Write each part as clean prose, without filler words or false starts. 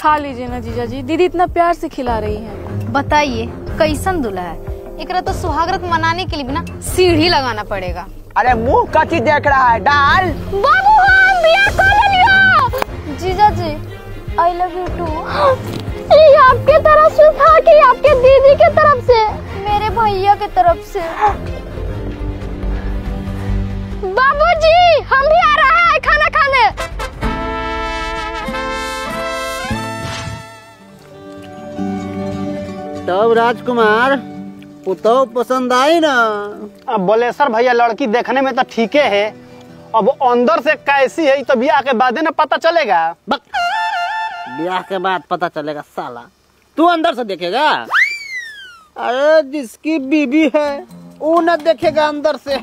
खा लीजिए ना जीजा जी, दीदी इतना प्यार से खिला रही है। बताइए कैसन दूल्हा है, एकरा तो सुहागरात मनाने के लिए भी ना सीढ़ी लगाना पड़ेगा। अरे मुंह कथी देख रहा है, डाल। बाबू हम बियाह कर लियो। जीजा जी आई लव यू टू। ये आपके तरफ से था कि आपके दीदी के तरफ से? मेरे भैया के तरफ से। बाबूजी हम भी आ रहे हैं खाना खाने। तब राजकुमार पुतौ पसंद आई ना? अब बोलेसर भैया लड़की देखने में तो ठीक है, अब अंदर से कैसी है तो ब्याह के बाद ना पता चलेगा। ब्याह के बाद पता चलेगा साला, तू अंदर से देखेगा? अरे जिसकी बीबी है वो न देखेगा अंदर से।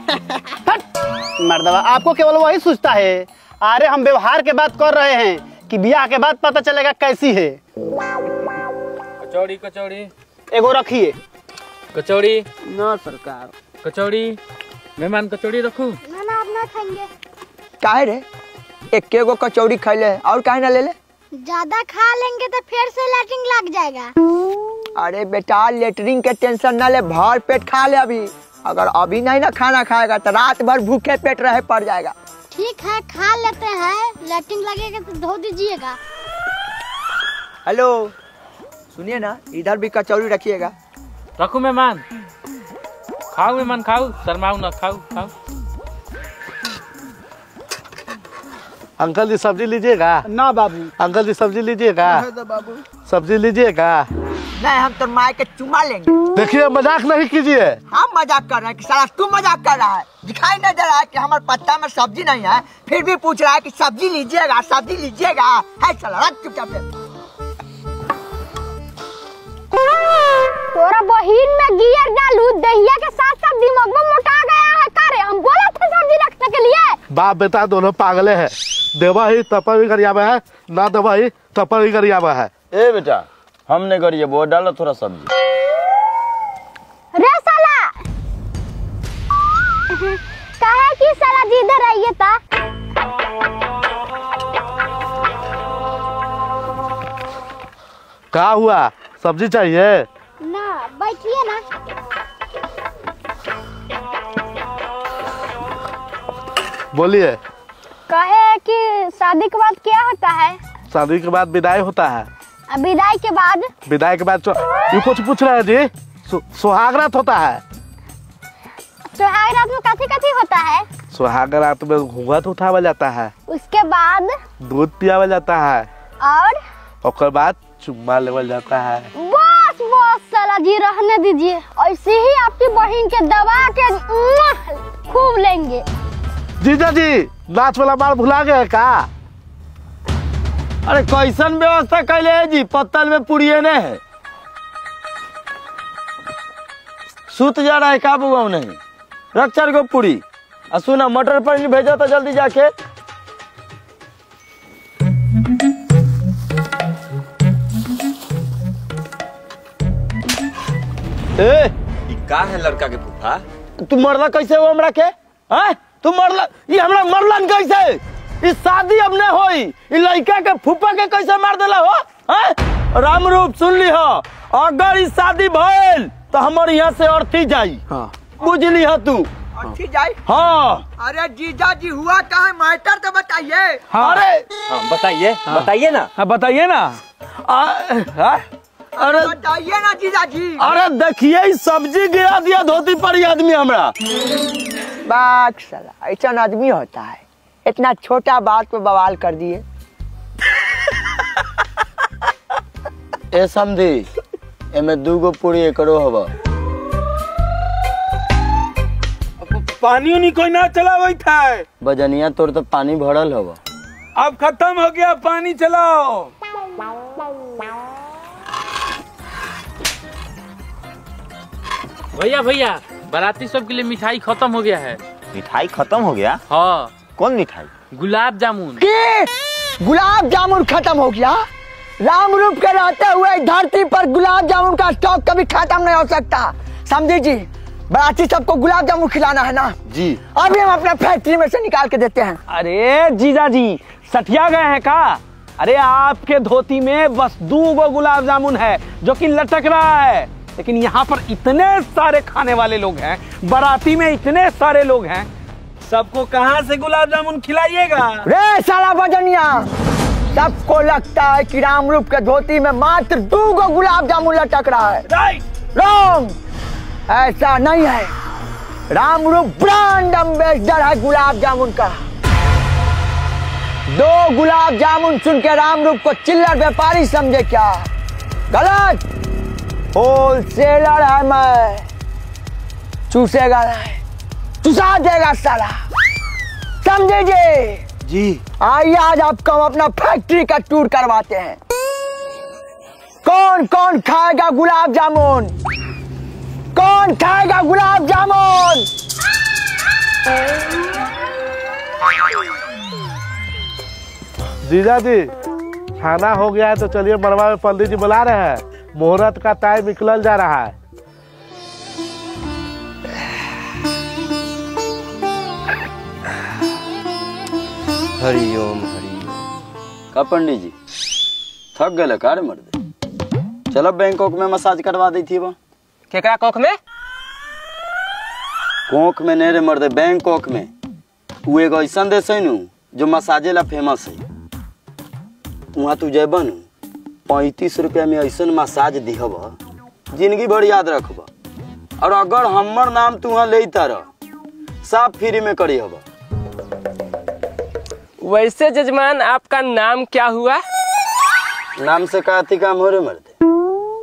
मर्दवा आपको केवल वही सोचता है। अरे हम व्यवहार के बात कर रहे हैं कि ब्याह के बाद पता चलेगा कैसी है। कचौड़ी कचौड़ी एगो रखिए। कचौड़ी न सरकार। कचौड़ी मेहमान कचौड़ी रखू। ना आप ना खाएंगे। काहे रे, एक गो कचौड़ी खैले और काहे ना ले ले? ज्यादा खा लेंगे तो फिर से लैट्रिन लग जाएगा। अरे बेटा लेटरिन के टेंशन ना ले, भर पेट खा ले अभी। अगर अभी नहीं ना खाना खाएगा तो रात भर भूखे पेट रहे पड़ जाएगा। ठीक है खा लेते हैं, लैट्रिन लगेगा तो धो दीजिएगा। हेलो सुनिए ना, इधर भी कचौड़ी रखिएगा। रखू मेहमान, खाओ मेहमान खाओ, शर्माओ ना, खाओ खाओ। अंकल जी सब्जी लीजिएगा? ना बाबू। अंकल जी सब्जी लीजिएगा? सब्जी लीजिएगा? नहीं हम तो माय के चुमा लेंगे। देखिए मजाक नहीं कीजिए। हम मजाक कर रहे हैं कि साला तू मजाक कर रहा है? दिखाई नहीं दे रहा है कि हमारे पत्ता में सब्जी नहीं है, फिर भी पूछ रहा है कि सब्जी लीजिएगा सब्जी लीजिएगा। है साला रख चुपचाप से। तोरा बहिन में गियर डालू, दहिया के साथ साथ दिमाग में मोटा गया है। करे हम बोला था सब्जी रखने के लिए। बाप बेटा दोनों पागले हैं। देवा ही तपा भी गरियाबा है, ना देवा ही तपा भी गरियाबा है। ए बेटा हमने करिए वो डालो थोड़ा सब्जी। रे साला काहे की साला जिधर रहिए ता? क्या हुआ, सब्जी चाहिए? ना बैठिए ना। बोलिए। कहे कि शादी के बाद क्या होता है? शादी के बाद विदाई होता है। विदाई के बाद? विदाई के बाद ये कुछ पूछ रहे हैं जी? सुहागरात होता है। सुहागरात में कथी कथी होता है? सुहागरात में घूंघट उठावा जाता है, उसके बाद दूध पियावा जाता है, और बाद चुम्मा लेवल जाता है। बस बस साला जी रहने दीजिए, ऐसे ही आपकी बहन के दबा के खूब लेंगे। जीजा जी नाच वाला मार भुला गए का? अरे कैसन व्यवस्था कैले है जी, पत्तल में पुड़िए ने है। सूत जा रहा है का बुआ? नहीं रख 4 गो पूरी। सुना मटर पनीर भेजा तो जल्दी जाके। ए का है लड़का के फूफा? तू मरला कैसे हो हमरा के? हैं तू मरला, ये हमरा मरलन कैसे? इस शादी अब न होई, इ लड़का के फूफा के कैसे मार देला हो? हैं राम रूप सुन ली हो, अगर इस शादी भइल तो हमारे यहाँ से अर्थी जाई। हाँ बुझली हो तू? अर्थी जाई? हाँ। अरे जीजा जी हुआ क्या है, मैटर तो बताइए। हाँ। अरे हाँ बताइए। हाँ। बताइए ना। हाँ बताइए ना। अरे बताइए ना जीजा जी। अरे देखिए सब्जी गिरा दिया धोती पर ही आदमी हमरा। बात साला ऐसा आदमी होता है, इतना छोटा बात पे बवाल कर दिए। ए समझी एमे 2 गो पूरी एकरो हवा। पानी उनी कोई ना चलावे था। बजनिया तोर तो पानी भरल हवा। अब खत्म हो गया, पानी चलाओ। भैया भैया बाराती सब के लिए मिठाई खत्म हो गया है। मिठाई खत्म हो गया? हाँ। कौन मिठाई? गुलाब जामुन। गुलाब जामुन खत्म हो गया? राम रूप के रहते हुए धरती पर गुलाब जामुन का स्टॉक कभी खत्म नहीं हो सकता। समझे जी, बाराती सबको गुलाब जामुन खिलाना है ना जी। अभी हम अपने फैक्ट्री में से निकाल के देते हैं। अरे जीजा जी सठिया गए हैं का? अरे आपके धोती में बस 2 गुलाब जामुन है जो कि लटक रहा है, लेकिन यहाँ पर इतने सारे खाने वाले लोग हैं, बाराती में इतने सारे लोग हैं, सबको कहाँ से गुलाब जामुन खिलाइएगा? रे साला बजनिया, सबको लगता है कि रामरूप के धोती में मात्र 2 गुलाब जामुन लटक रहा है। रॉन्ग, ऐसा नहीं है। रामरूप ब्रांड एम्बेसडर है गुलाब जामुन का। 2 गुलाब जामुन सुन के रामरूप को चिल्लर व्यापारी समझे क्या? गलत, होलसेलर है मैं। चूसेगा नहीं, चुसा देगा साला, समझे जी? आइए आज आपको हम अपना फैक्ट्री का टूर करवाते हैं। कौन कौन खाएगा गुलाब जामुन? कौन खाएगा गुलाब जामुन? जीजा जी खाना हो गया है तो चलिए मरवा में पंडित जी बुला रहे हैं, मुहूर्त का टाइम निकल जा रहा है। हरिओम हरिओम। का पंडित जी थक गए कार मर्द? चलो बैंकॉक में मसाज करवा दी थी वो। केकरा कोख में? कोख में नहीं रे मर्द, बैंकॉक में। वो एगो ऐसा देश है नु जो मसाजे ला फेमस है। वहाँ तू जेब नु 35 रुपया में ऐसा मसाज दिहब, जिंदगी भर याद रखब। और अगर हमर नाम तू वहाँ लेता रह, सब फ्री में करी हब। वैसे जजमान आपका नाम क्या हुआ? नाम से का अति काम हो रे मर्द,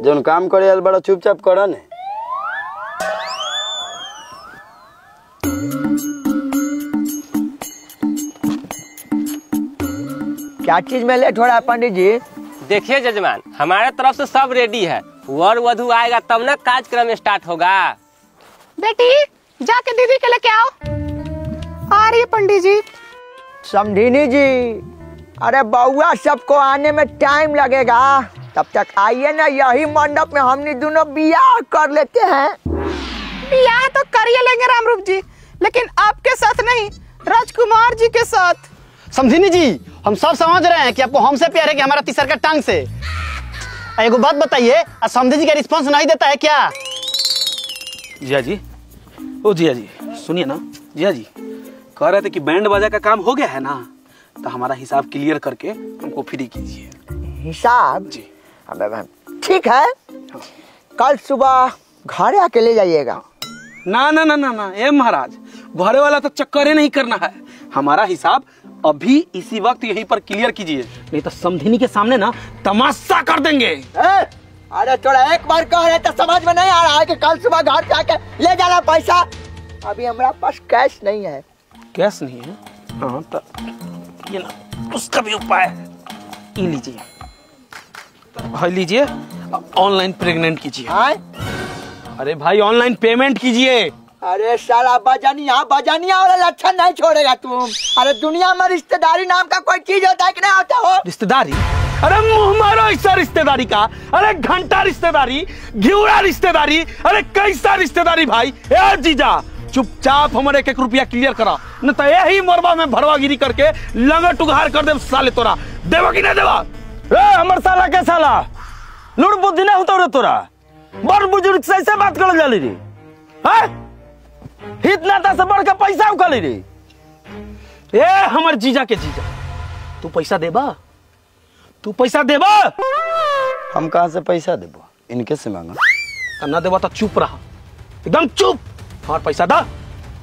जोन काम करे यार बड़ा चुपचाप करा ने। क्या चीज में लेट हो रहा है पंडित जी? देखिए जजमान, हमारे तरफ से सब रेडी है। वर वधु आएगा तब ना कार्यक्रम स्टार्ट होगा। बेटी जाके दीदी के लेके आओ। आ रही है पंडित जी। समझिनी जी, अरे बउआ सबको आने में टाइम लगेगा, तब तक आइए ना, यही मंडप में हमने दोनों बियाह कर लेते हैं। बियाह तो करिए लेंगे रामरूप जी, लेकिन आपके साथ नहीं, राजकुमार जी के साथ। समझिनी जी, हम सब समझ रहे हैं कि आपको हमसे प्यार है कि हमारा तीसर का टांग से। एगो बात बताइए, समझी जी का रिस्पांस नहीं देता है क्या? जिया जी, ओ जिया जी सुनिए ना, जिया जी कह रहे थे कि बैंड बाजा का काम हो गया है ना, तो हमारा हिसाब क्लियर करके हमको फ्री कीजिए। हिसाब जी? ठीक है, कल सुबह घर आके ले जाइएगा। ना ना ना ना ना, ए महाराज, घरे वाला तो चक्कर नहीं करना है। हमारा हिसाब अभी इसी वक्त यहीं पर क्लियर कीजिए, नहीं तो समधिनी के सामने ना तमाशा कर देंगे। अरे थोड़ा एक बार कह रहे तो समझ में नहीं आ रहा है कि कल सुबह घर जाके ले जाना पैसा? अभी हमारा पास कैश नहीं है। कैश नहीं है? हाँ तो ये ना, उसका भी उपाय है। ये लीजिए, भाई लीजिए, ऑनलाइन प्रेग्नेंट कीजिए। अरे भाई ऑनलाइन पेमेंट कीजिए। अरे साला बजानिया वाला लक्षण नहीं छोड़ेगा तुम। अरे दुनिया में रिश्तेदारी नाम का कोई चीज होता है कि नहीं होता हो? रिश्तेदारी? अरे मुंह मारो ऐसा रिश्तेदारी का। अरे घंटा रिश्तेदारी, घिउरा रिश्तेदारी, अरे कैसा रिश्तेदारी भाई? ए जीजा चुपचाप हमारे 1-1 रुपया क्लियर करा, न तो यही मोरबा में भरवागिरी करके लंगट उघार कर दे साले। तोरा देवा कि नहीं देवा? हमर साला के साला लुड़ बुद्धि नहीं होता रे तोरा। बड़ बुजुर्ग से ऐसे बात कर जाली रे, हित नाता से बढ़ के पैसा उखाली रे। ए हमर जीजा के जीजा, तू पैसा देबा? तू पैसा देबा? हम कहाँ से पैसा देबो? इनके से मांगा। ना देबा तो चुप रहा, एकदम चुप। और पैसा दा।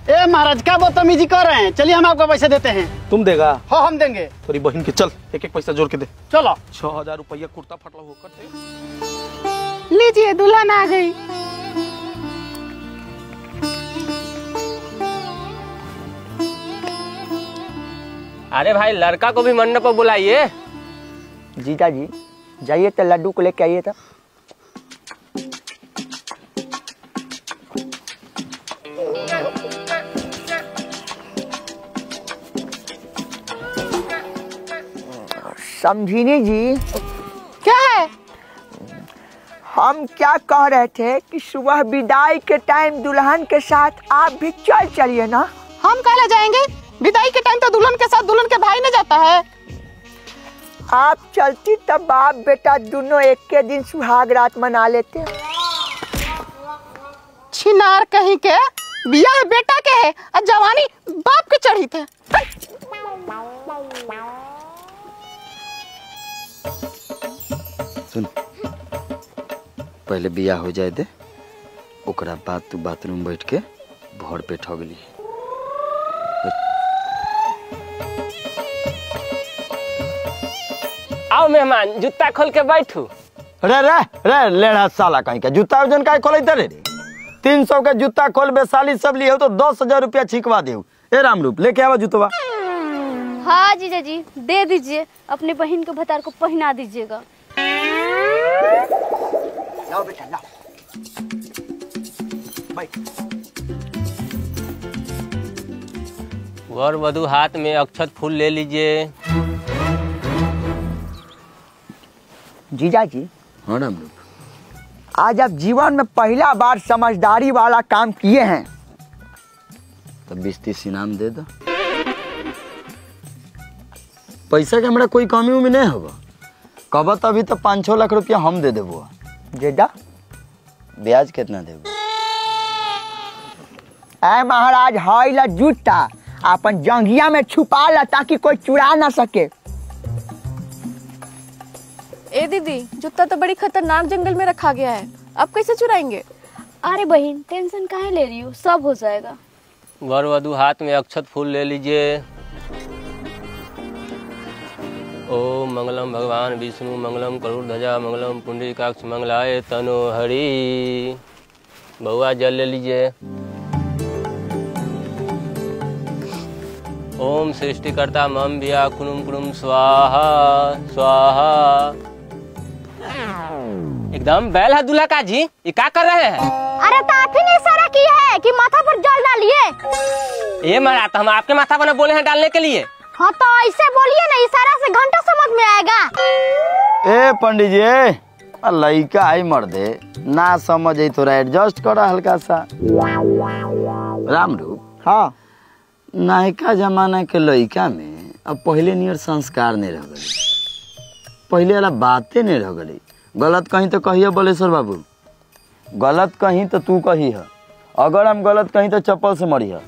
ए महाराज क्या बदतमीजी कर रहे हैं? चलिए हम आपको पैसे देते हैं। तुम देगा? हाँ हम देंगे। तेरी बहन के चल, 1-1 पैसा जोड़ के दे। चलो 6000 रुपया कुर्ता फटला होकर दे। लीजिए, दुल्हन आ गई। अरे भाई लड़का को भी मंडप पर बुलाइए। जीजा जी जाइए तो लड्डू को लेके आइए। तो समझिनी जी, क्या है? हम क्या कह रहे थे कि सुबह विदाई के टाइम दुल्हन के साथ आप भी चलिए ना। हम कहले जाएंगे? विदाई के टाइम तो दुल्हन के साथ दुल्हन के भाई न जाता है। आप चलती तब बाप बेटा दोनों एक के दिन सुहाग रात मना लेते। छिनार कहीं के बियाह बेटा के है और जवानी बाप के चढ़ी थे। सुन, पहले बियाह हो जाए दे, ओकरा बाद तू बाथरूम बैठ के भर पे ठगली। आओ मेहमान, जूता खोल के बैठू। रे रे रे लेढ़ा साला कहीं का जूता वजन का खोले रे 300 के जूता खोल वैशाली सब लिए हो तो 10,000 रुपया छिकवा दे। ए रामरूप लेके आवा जूतवा। हाँ जीजा जी दे दीजिए, अपने बहन के भतार को पहना दीजिएगा। लाओ बेटा लाओ। वर वधु हाथ में अक्षत फूल ले लीजिए। जीजा जी। हाँ रामरूप, आज आप जीवन में पहला बार समझदारी वाला काम किए हैं। तब 20-30 इनाम दे दो। पैसा के हमरा कोई कमी उमी नहीं होगा। कब तभी तो 5-6 लाख रुपया हम दे देबो। जेदा ब्याज कितना देबो? ऐ महाराज हाई ला जूता अपन जंघिया में छुपा ला ताकि कोई चुरा ना सके। ए दीदी, जूता तो बड़ी खतरनाक जंगल में रखा गया है, अब कैसे चुराएंगे? अरे बहन टेंशन काहे ले रही हो, सब हो जाएगा। वर वधु हाथ में अक्षत फूल ले लीजिए। ओम मंगलम भगवान विष्णु मंगलम करुणध्वजा मंगलम पुंडरीकाक्ष मंगलाय तनो हरि। बउआ जल ले लीजिए। ओम सृष्टिकर्ता मम बिया कुनुम कुनुम स्वाहा स्वाहा। एकदम बैल है दूल्हा का जी, ये क्या कर रहे हैं? अरे तो आप ही ने इशारा किया है कि माथा पर जल डालिए। ये मारा तो हम आपके माथा पर न बोले हैं डालने के लिए। हाँ तो ऐसे बोलिए ना, इशारा से घंटा समझ में आएगा। ए पंडित जी लइका आई मर्दे ना समझ थोड़ा एडजस्ट करा हल्का सा। रामरूप, हाँ नायका जमाना के लइका में अब पहले नियर संस्कार नहीं रह गई, पहले वाला बातें नहीं रह गई। गलत कहीं तो कहिए बलेश्वर बाबू। गलत कहीं तो तू कही है, अगर हम गलत कहीं तो चप्पल से मरी है।